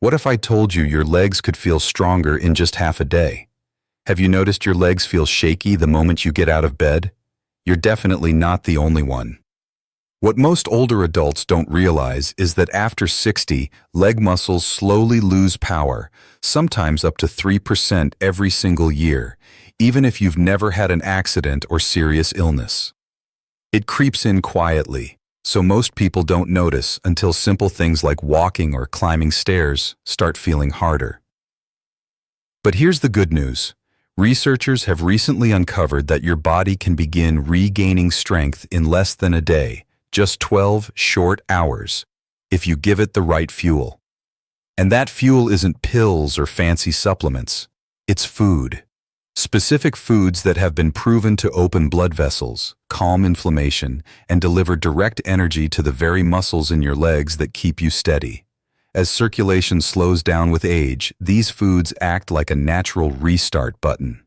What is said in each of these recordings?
What if I told you your legs could feel stronger in just half a day? Have you noticed your legs feel shaky the moment you get out of bed? You're definitely not the only one. What most older adults don't realize is that after 60, leg muscles slowly lose power, sometimes up to 3% every single year, even if you've never had an accident or serious illness. It creeps in quietly, so most people don't notice until simple things like walking or climbing stairs start feeling harder. But here's the good news. Researchers have recently uncovered that your body can begin regaining strength in less than a day, just 12 short hours, if you give it the right fuel. And that fuel isn't pills or fancy supplements. It's food. Specific foods that have been proven to open blood vessels, calm inflammation, and deliver direct energy to the very muscles in your legs that keep you steady. As circulation slows down with age, these foods act like a natural restart button.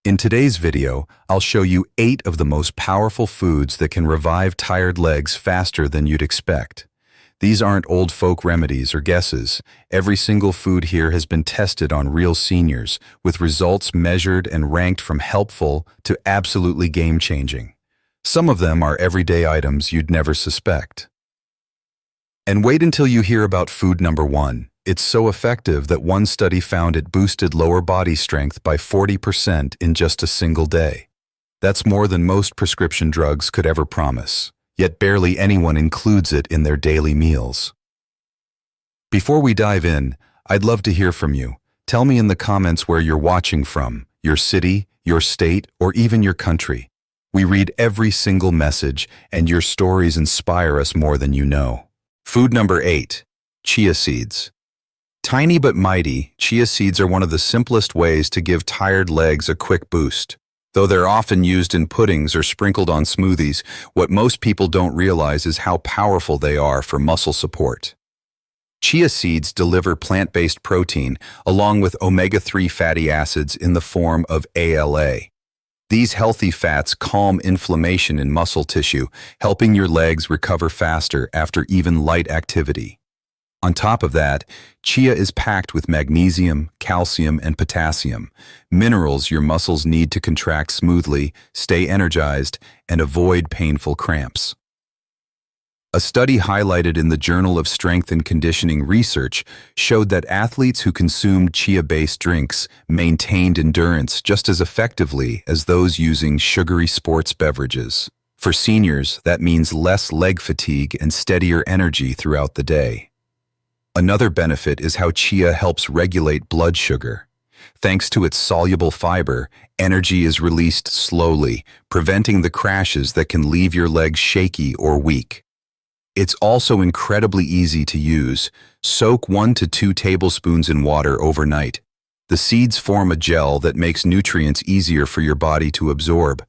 In today's video, I'll show you 8 of the most powerful foods that can revive tired legs faster than you'd expect. These aren't old folk remedies or guesses. Every single food here has been tested on real seniors, with results measured and ranked from helpful to absolutely game-changing. Some of them are everyday items you'd never suspect. And wait until you hear about food number 1. It's so effective that one study found it boosted lower body strength by 40% in just a single day. That's more than most prescription drugs could ever promise, yet barely anyone includes it in their daily meals. Before we dive in, I'd love to hear from you. Tell me in the comments where you're watching from, your city, your state, or even your country. We read every single message, and your stories inspire us more than you know. Food number 8. Chia seeds. Tiny but mighty, chia seeds are one of the simplest ways to give tired legs a quick boost. Though they're often used in puddings or sprinkled on smoothies, what most people don't realize is how powerful they are for muscle support. Chia seeds deliver plant-based protein along with omega-3 fatty acids in the form of ALA. These healthy fats calm inflammation in muscle tissue, helping your legs recover faster after even light activity. On top of that, chia is packed with magnesium, calcium, and potassium, minerals your muscles need to contract smoothly, stay energized, and avoid painful cramps. A study highlighted in the Journal of Strength and Conditioning Research showed that athletes who consumed chia-based drinks maintained endurance just as effectively as those using sugary sports beverages. For seniors, that means less leg fatigue and steadier energy throughout the day. Another benefit is how chia helps regulate blood sugar. Thanks to its soluble fiber, energy is released slowly, preventing the crashes that can leave your legs shaky or weak. It's also incredibly easy to use. Soak 1 to 2 tablespoons in water overnight. The seeds form a gel that makes nutrients easier for your body to absorb.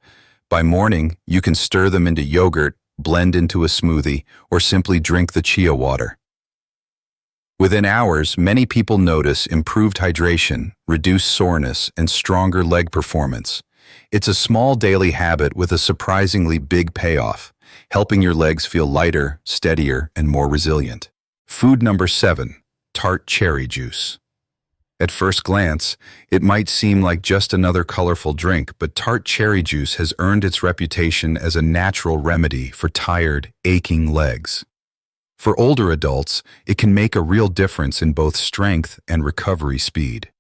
By morning, you can stir them into yogurt, blend into a smoothie, or simply drink the chia water. Within hours, many people notice improved hydration, reduced soreness, and stronger leg performance. It's a small daily habit with a surprisingly big payoff, helping your legs feel lighter, steadier, and more resilient. Food number 7. Tart cherry juice. At first glance, it might seem like just another colorful drink, but tart cherry juice has earned its reputation as a natural remedy for tired, aching legs. For older adults, it can make a real difference in both strength and recovery speed.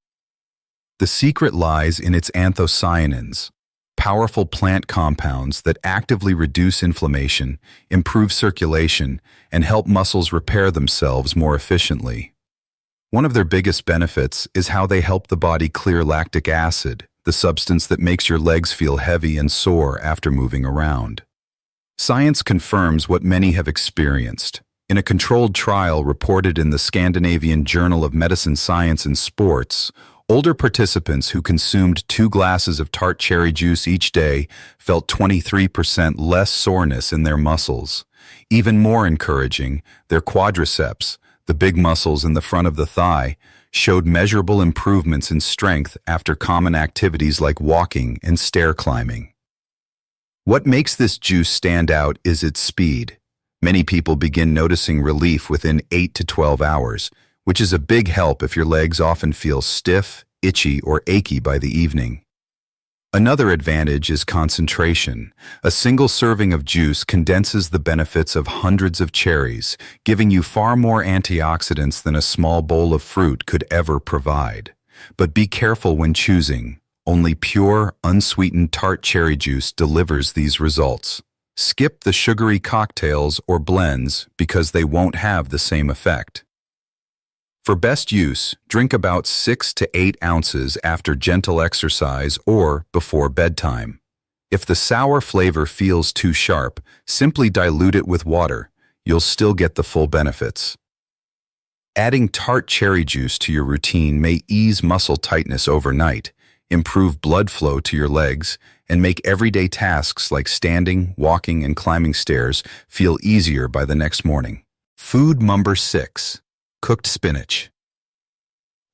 The secret lies in its anthocyanins, powerful plant compounds that actively reduce inflammation, improve circulation, and help muscles repair themselves more efficiently. One of their biggest benefits is how they help the body clear lactic acid, the substance that makes your legs feel heavy and sore after moving around. Science confirms what many have experienced. In a controlled trial reported in the Scandinavian Journal of Medicine, Science and Sports, older participants who consumed 2 glasses of tart cherry juice each day felt 23% less soreness in their muscles. Even more encouraging, their quadriceps, the big muscles in the front of the thigh, showed measurable improvements in strength after common activities like walking and stair climbing. What makes this juice stand out is its speed. Many people begin noticing relief within 8 to 12 hours, which is a big help if your legs often feel stiff, itchy, or achy by the evening. Another advantage is concentration. A single serving of juice condenses the benefits of hundreds of cherries, giving you far more antioxidants than a small bowl of fruit could ever provide. But be careful when choosing. Only pure, unsweetened Tart cherry juice delivers these results. Skip the sugary cocktails or blends because they won't have the same effect. For best use, drink about 6 to 8 ounces after gentle exercise or before bedtime. If the sour flavor feels too sharp, simply dilute it with water. You'll still get the full benefits. Adding Tart cherry juice to your routine may ease muscle tightness overnight, improve blood flow to your legs, and make everyday tasks like standing, walking, and climbing stairs feel easier by the next morning. Food number 6. Cooked spinach.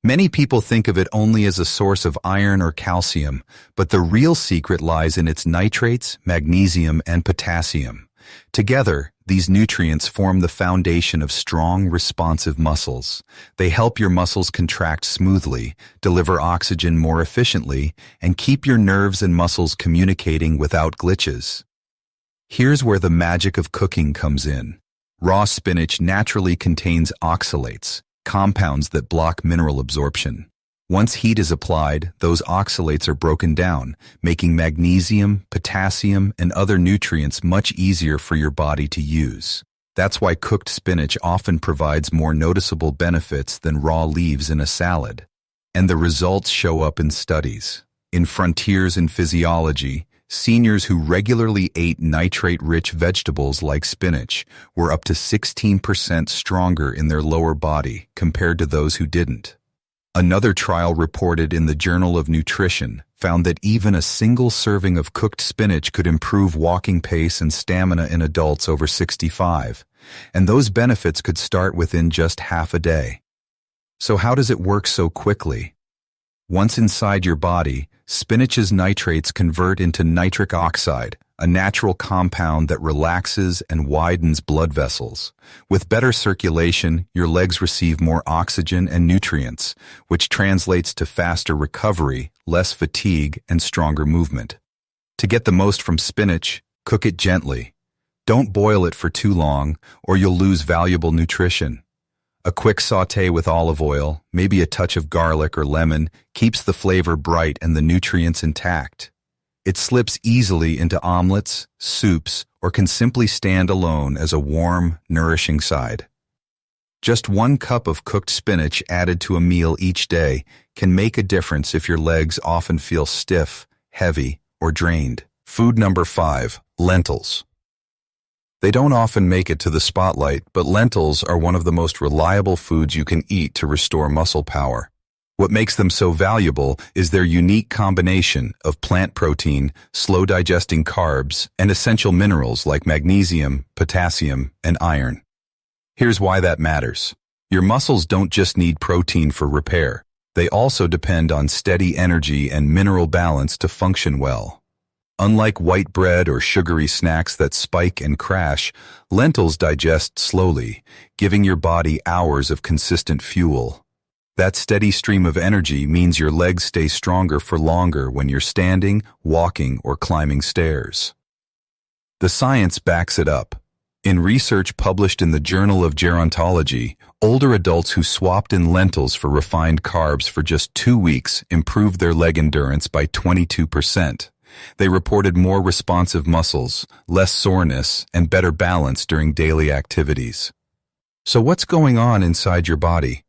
Many people think of it only as a source of iron or calcium, but the real secret lies in its nitrates, magnesium, and potassium. Together, these nutrients form the foundation of strong, responsive muscles. They help your muscles contract smoothly, deliver oxygen more efficiently, and keep your nerves and muscles communicating without glitches. Here's where the magic of cooking comes in. Raw spinach naturally contains oxalates, compounds that block mineral absorption. Once heat is applied, those oxalates are broken down, making magnesium, potassium, and other nutrients much easier for your body to use. That's why cooked spinach often provides more noticeable benefits than raw leaves in a salad. And the results show up in studies. In Frontiers in Physiology, seniors who regularly ate nitrate-rich vegetables like spinach were up to 16% stronger in their lower body compared to those who didn't. Another trial reported in the Journal of Nutrition found that even a single serving of cooked spinach could improve walking pace and stamina in adults over 65, and those benefits could start within just half a day. So how does it work so quickly? Once inside your body, spinach's nitrates convert into nitric oxide, a natural compound that relaxes and widens blood vessels. With better circulation, your legs receive more oxygen and nutrients, which translates to faster recovery, less fatigue, and stronger movement. To get the most from spinach, cook it gently. Don't boil it for too long, or you'll lose valuable nutrition. A quick sauté with olive oil, maybe a touch of garlic or lemon, keeps the flavor bright and the nutrients intact. It slips easily into omelets, soups, or can simply stand alone as a warm, nourishing side. Just 1 cup of cooked spinach added to a meal each day can make a difference if your legs often feel stiff, heavy, or drained. Food number 5, lentils. They don't often make it to the spotlight, but lentils are one of the most reliable foods you can eat to restore muscle power. What makes them so valuable is their unique combination of plant protein, slow-digesting carbs, and essential minerals like magnesium, potassium, and iron. Here's why that matters. Your muscles don't just need protein for repair. They also depend on steady energy and mineral balance to function well. Unlike white bread or sugary snacks that spike and crash, lentils digest slowly, giving your body hours of consistent fuel. That steady stream of energy means your legs stay stronger for longer when you're standing, walking, or climbing stairs. The science backs it up. In research published in the Journal of Gerontology, older adults who swapped in lentils for refined carbs for just 2 weeks improved their leg endurance by 22%. They reported more responsive muscles, less soreness, and better balance during daily activities. So what's going on inside your body?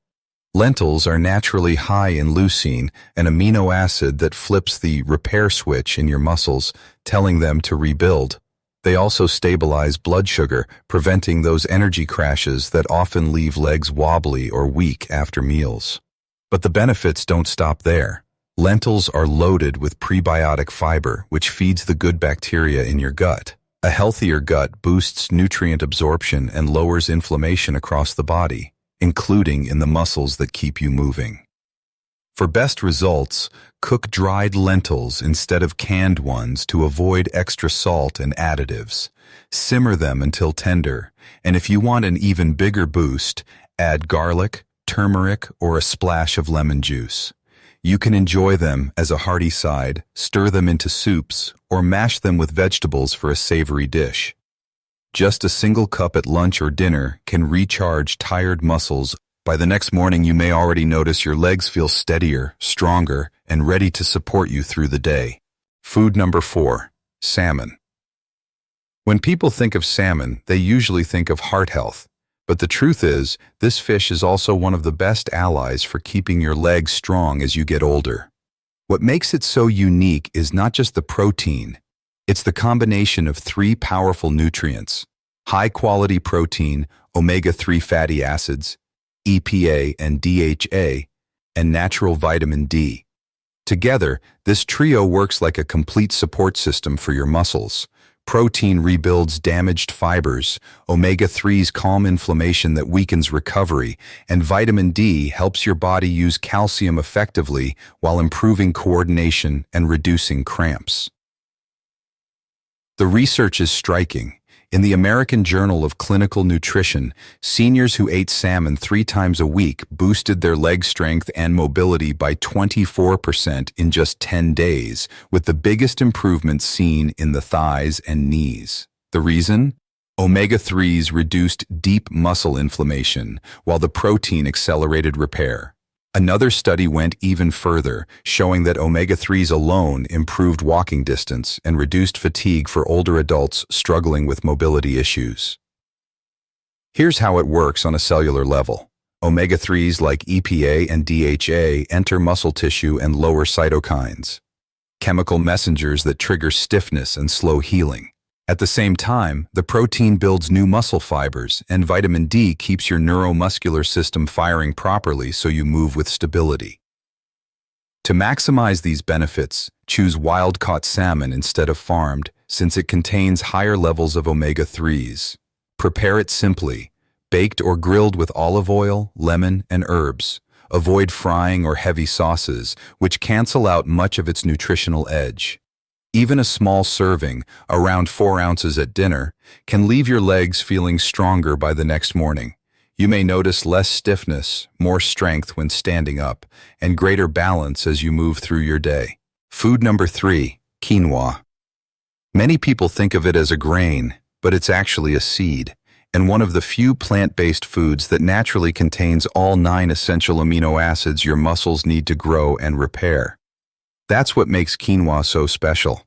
Lentils are naturally high in leucine, an amino acid that flips the repair switch in your muscles, telling them to rebuild. They also stabilize blood sugar, preventing those energy crashes that often leave legs wobbly or weak after meals. But the benefits don't stop there. Lentils are loaded with prebiotic fiber, which feeds the good bacteria in your gut. A healthier gut boosts nutrient absorption and lowers inflammation across the body, including in the muscles that keep you moving. For best results, cook dried lentils instead of canned ones to avoid extra salt and additives. Simmer them until tender, and if you want an even bigger boost, add garlic, turmeric, or a splash of lemon juice. You can enjoy them as a hearty side, stir them into soups, or mash them with vegetables for a savory dish. Just a single cup at lunch or dinner can recharge tired muscles. By the next morning, you may already notice your legs feel steadier, stronger, and ready to support you through the day. Food number 4, salmon. When people think of salmon, they usually think of heart health. But the truth is, this fish is also one of the best allies for keeping your legs strong as you get older. What makes it so unique is not just the protein. It's the combination of 3 powerful nutrients: high-quality protein, omega-3 fatty acids, EPA and DHA, and natural vitamin D. Together, this trio works like a complete support system for your muscles. Protein rebuilds damaged fibers, omega-3s calm inflammation that weakens recovery, and vitamin D helps your body use calcium effectively while improving coordination and reducing cramps. The research is striking. In the American Journal of Clinical Nutrition, seniors who ate salmon 3 times a week boosted their leg strength and mobility by 24% in just 10 days, with the biggest improvements seen in the thighs and knees. The reason? Omega-3s reduced deep muscle inflammation, while the protein accelerated repair. Another study went even further, showing that omega-3s alone improved walking distance and reduced fatigue for older adults struggling with mobility issues. Here's how it works on a cellular level. Omega-3s like EPA and DHA enter muscle tissue and lower cytokines, chemical messengers that trigger stiffness and slow healing. At the same time, the protein builds new muscle fibers, and vitamin D keeps your neuromuscular system firing properly so you move with stability. To maximize these benefits, choose wild-caught salmon instead of farmed, since it contains higher levels of omega-3s. Prepare it simply, baked or grilled with olive oil, lemon, and herbs. Avoid frying or heavy sauces, which cancel out much of its nutritional edge. Even a small serving, around 4 ounces at dinner, can leave your legs feeling stronger by the next morning. You may notice less stiffness, more strength when standing up, and greater balance as you move through your day. Food number 3, quinoa. Many people think of it as a grain, but it's actually a seed, and one of the few plant-based foods that naturally contains all 9 essential amino acids your muscles need to grow and repair. That's what makes quinoa so special.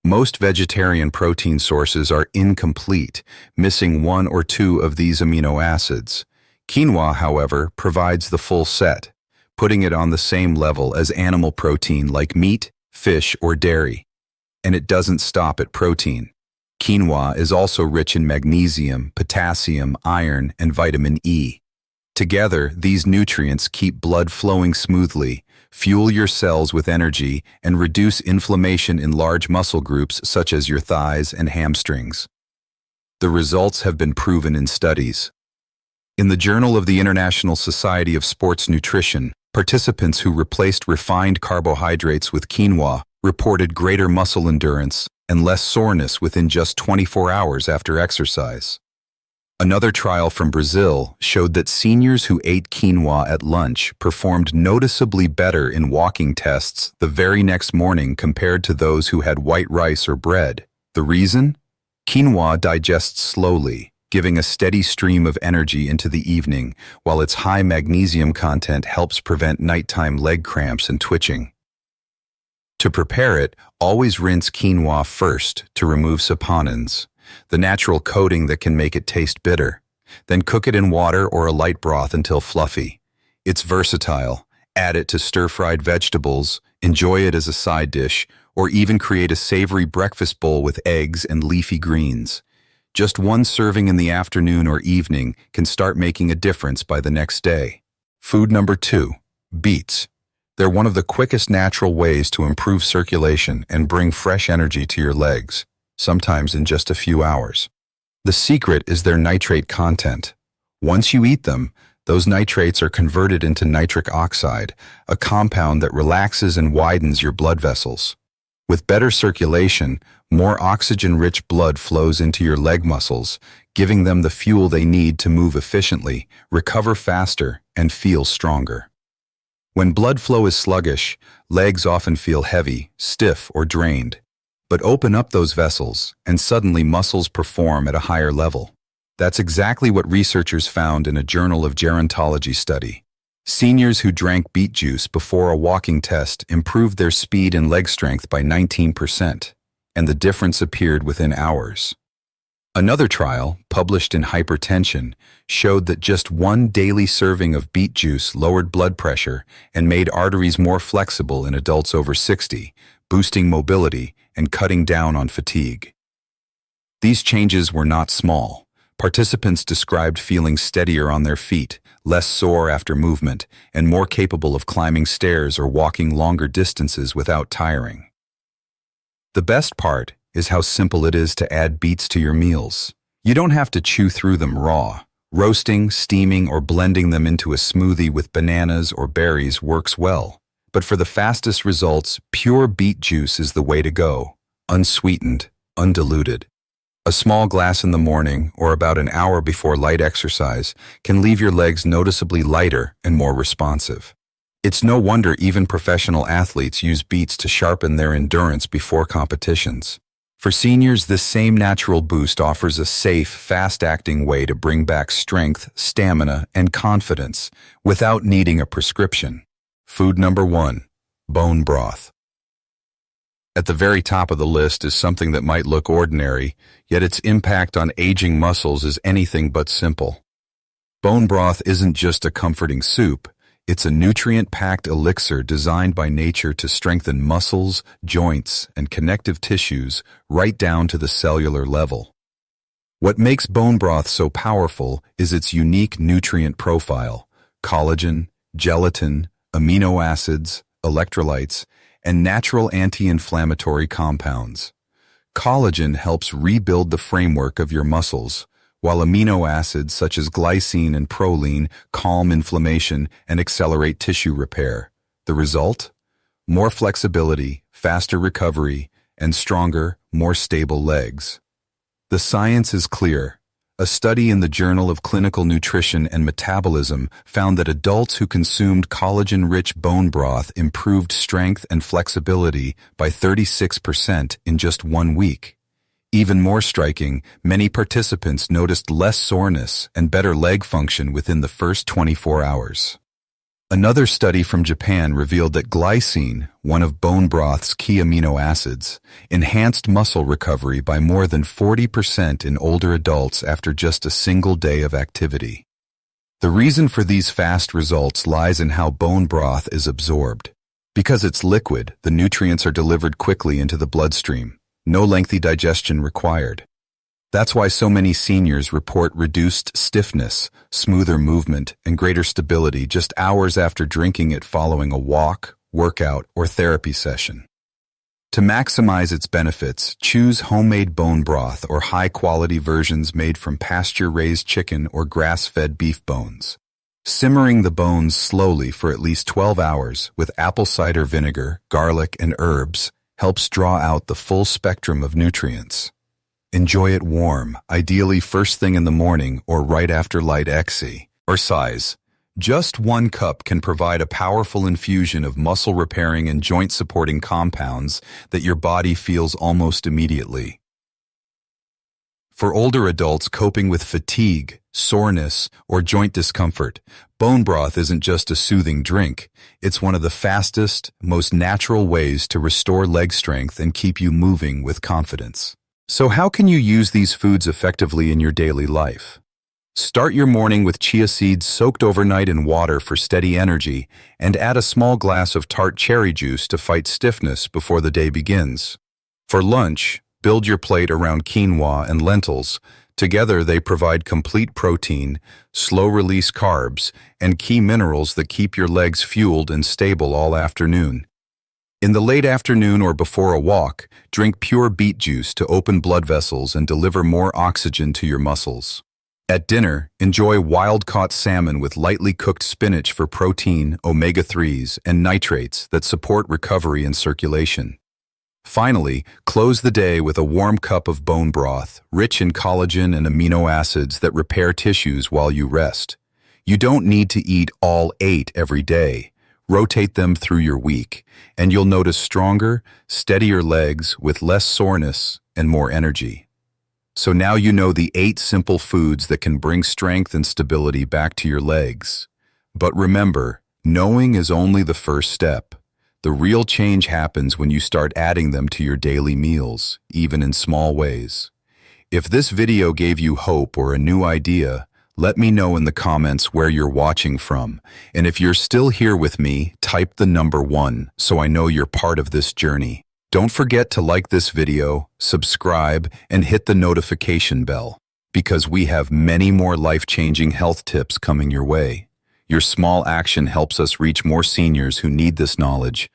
Most vegetarian protein sources are incomplete, missing 1 or 2 of these amino acids. Quinoa, however, provides the full set, putting it on the same level as animal protein like meat, fish, or dairy. And it doesn't stop at protein. Quinoa is also rich in magnesium, potassium, iron, and vitamin E. Together, these nutrients keep blood flowing smoothly, fuel your cells with energy, and reduce inflammation in large muscle groups such as your thighs and hamstrings. The results have been proven in studies. In the Journal of the International Society of Sports Nutrition, participants who replaced refined carbohydrates with quinoa reported greater muscle endurance and less soreness within just 24 hours after exercise. Another trial from Brazil showed that seniors who ate quinoa at lunch performed noticeably better in walking tests the very next morning compared to those who had white rice or bread. The reason? Quinoa digests slowly, giving a steady stream of energy into the evening, while its high magnesium content helps prevent nighttime leg cramps and twitching. To prepare it, always rinse quinoa first to remove saponins, the natural coating that can make it taste bitter. Then cook it in water or a light broth until fluffy. It's versatile. Add it to stir-fried vegetables, enjoy it as a side dish, or even create a savory breakfast bowl with eggs and leafy greens. Just 1 serving in the afternoon or evening can start making a difference by the next day. Food number 2, beets. They're one of the quickest natural ways to improve circulation and bring fresh energy to your legs, sometimes in just a few hours. The secret is their nitrate content. Once you eat them, those nitrates are converted into nitric oxide, a compound that relaxes and widens your blood vessels. With better circulation, more oxygen-rich blood flows into your leg muscles, giving them the fuel they need to move efficiently, recover faster, and feel stronger. When blood flow is sluggish, legs often feel heavy, stiff, or drained. But open up those vessels, and suddenly muscles perform at a higher level. That's exactly what researchers found in a Journal of Gerontology study. Seniors who drank beet juice before a walking test improved their speed and leg strength by 19%, and the difference appeared within hours. Another trial, published in Hypertension, showed that just one daily serving of beet juice lowered blood pressure and made arteries more flexible in adults over 60, boosting mobility and cutting down on fatigue. These changes were not small. Participants described feeling steadier on their feet, less sore after movement, and more capable of climbing stairs or walking longer distances without tiring. The best part is how simple it is to add beets to your meals. You don't have to chew through them raw. Roasting, steaming, or blending them into a smoothie with bananas or berries works well. But for the fastest results, pure beet juice is the way to go, unsweetened, undiluted. A small glass in the morning or about an hour before light exercise can leave your legs noticeably lighter and more responsive. It's no wonder even professional athletes use beets to sharpen their endurance before competitions. For seniors, this same natural boost offers a safe, fast-acting way to bring back strength, stamina, and confidence without needing a prescription. Food number 1, bone broth. At the very top of the list is something that might look ordinary, yet its impact on aging muscles is anything but simple. Bone broth isn't just a comforting soup, it's a nutrient-packed elixir designed by nature to strengthen muscles, joints, and connective tissues right down to the cellular level. What makes bone broth so powerful is its unique nutrient profile: collagen, gelatin, amino acids, electrolytes, and natural anti-inflammatory compounds. Collagen helps rebuild the framework of your muscles, while amino acids such as glycine and proline calm inflammation and accelerate tissue repair. The result? More flexibility, faster recovery, and stronger, more stable legs. The science is clear. A study in the Journal of Clinical Nutrition and Metabolism found that adults who consumed collagen-rich bone broth improved strength and flexibility by 36% in just 1 week. Even more striking, many participants noticed less soreness and better leg function within the first 24 hours. Another study from Japan revealed that glycine, one of bone broth's key amino acids, enhanced muscle recovery by more than 40% in older adults after just a single day of activity. The reason for these fast results lies in how bone broth is absorbed. Because it's liquid, the nutrients are delivered quickly into the bloodstream. No lengthy digestion required. That's why so many seniors report reduced stiffness, smoother movement, and greater stability just hours after drinking it following a walk, workout, or therapy session. To maximize its benefits, choose homemade bone broth or high-quality versions made from pasture-raised chicken or grass-fed beef bones. Simmering the bones slowly for at least 12 hours with apple cider vinegar, garlic, and herbs helps draw out the full spectrum of nutrients. Enjoy it warm, ideally first thing in the morning or right after light exercise. Just 1 cup can provide a powerful infusion of muscle-repairing and joint-supporting compounds that your body feels almost immediately. For older adults coping with fatigue, soreness, or joint discomfort, bone broth isn't just a soothing drink. It's one of the fastest, most natural ways to restore leg strength and keep you moving with confidence. So how can you use these foods effectively in your daily life? Start your morning with chia seeds soaked overnight in water for steady energy, and add a small glass of Tart cherry juice to fight stiffness before the day begins. For lunch, build your plate around quinoa and lentils. Together they provide complete protein, slow-release carbs, and key minerals that keep your legs fueled and stable all afternoon. In the late afternoon or before a walk, drink pure beet juice to open blood vessels and deliver more oxygen to your muscles. At dinner, enjoy wild-caught salmon with lightly cooked spinach for protein, omega-3s, and nitrates that support recovery and circulation. Finally, close the day with a warm cup of bone broth, rich in collagen and amino acids that repair tissues while you rest. You don't need to eat all 8 every day. Rotate them through your week, and you'll notice stronger, steadier legs with less soreness and more energy. So now you know the 8 simple foods that can bring strength and stability back to your legs. But remember, knowing is only the first step. The real change happens when you start adding them to your daily meals, even in small ways. If this video gave you hope or a new idea, let me know in the comments where you're watching from. And if you're still here with me, type the number 1 so I know you're part of this journey. Don't forget to like this video, subscribe, and hit the notification bell, because we have many more life-changing health tips coming your way. Your small action helps us reach more seniors who need this knowledge.